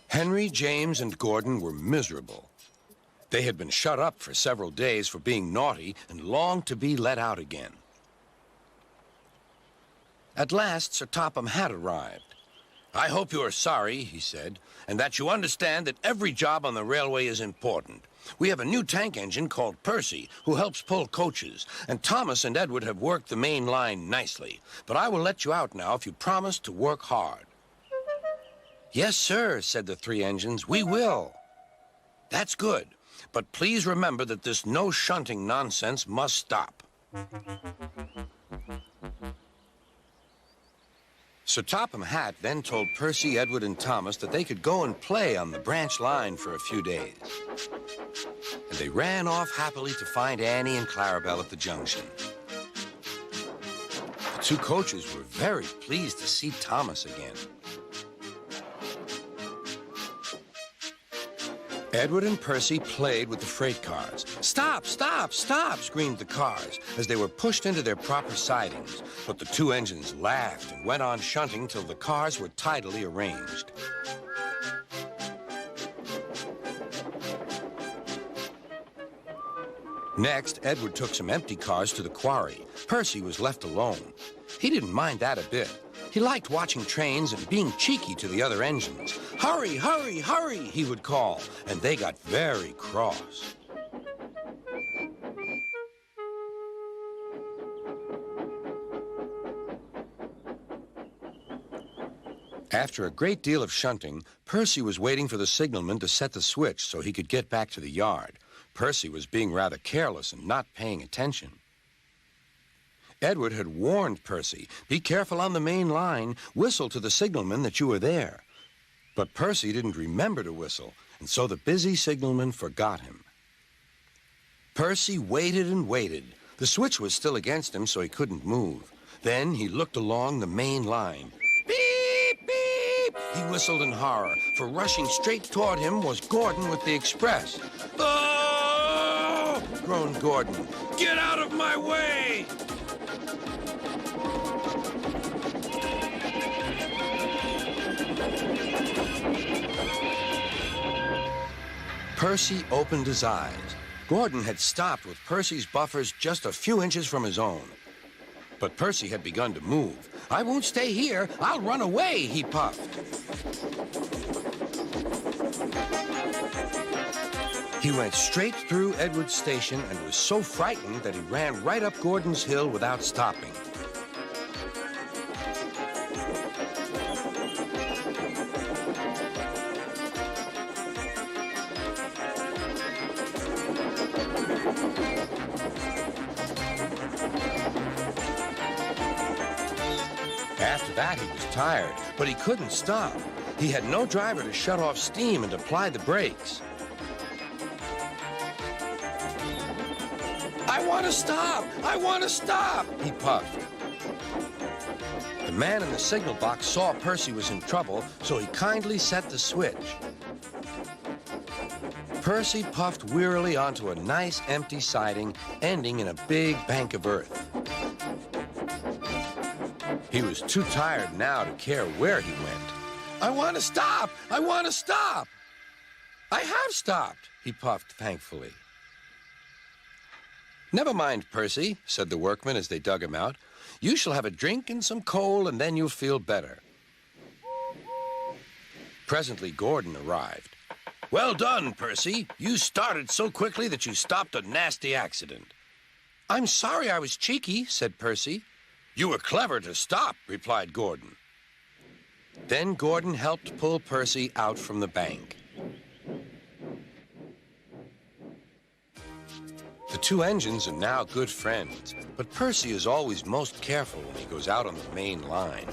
Henry, James, and Gordon were miserable. They had been shut up for several days for being naughty and longed to be let out again. At last, Sir Topham had arrived. "I hope you are sorry," he said, "and that you understand that every job on the railway is important. We have a new tank engine called Percy, who helps pull coaches, and Thomas and Edward have worked the main line nicely. But I will let you out now if you promise to work hard." "Yes, sir," said the three engines, "we will." "That's good. But please remember that this no shunting nonsense must stop." Sir Topham Hatt then told Percy, Edward, and Thomas that they could go and play on the branch line for a few days. And they ran off happily to find Annie and Clarabelle at the junction. The two coaches were very pleased to see Thomas again. Edward and Percy played with the freight cars. "Stop, stop, stop," screamed the cars as they were pushed into their proper sidings. But the two engines laughed and went on shunting till the cars were tidily arranged. Next, Edward took some empty cars to the quarry. Percy was left alone. He didn't mind that a bit. He liked watching trains and being cheeky to the other engines. "Hurry, hurry, hurry," he would call, and they got very cross. After a great deal of shunting, Percy was waiting for the signalman to set the switch so he could get back to the yard. Percy was being rather careless and not paying attention. Edward had warned Percy, "Be careful on the main line. Whistle to the signalman that you are there." But Percy didn't remember to whistle, and so the busy signalman forgot him. Percy waited and waited. The switch was still against him, so he couldn't move. Then he looked along the main line. "Beep, beep!" He whistled in horror, for rushing straight toward him was Gordon with the express. "Oh!" groaned Gordon. "Get out of my way!" Percy opened his eyes. Gordon had stopped with Percy's buffers just a few inches from his own. But Percy had begun to move. "I won't stay here. I'll run away," he puffed. He went straight through Edward's station and was so frightened that he ran right up Gordon's hill without stopping. After that, he was tired, but he couldn't stop. He had no driver to shut off steam and apply the brakes. "I want to stop! I want to stop!" he puffed. The man in the signal box saw Percy was in trouble, so he kindly set the switch. Percy puffed wearily onto a nice empty siding, ending in a big bank of earth. He was too tired now to care where he went. "I want to stop! I want to stop!" "I have stopped," he puffed thankfully. "Never mind, Percy," said the workmen as they dug him out. "You shall have a drink and some coal, and then you'll feel better." Presently, Gordon arrived. "Well done, Percy. You started so quickly that you stopped a nasty accident." "I'm sorry I was cheeky," said Percy. "You were clever to stop," replied Gordon. Then Gordon helped pull Percy out from the bank. The two engines are now good friends, but Percy is always most careful when he goes out on the main line.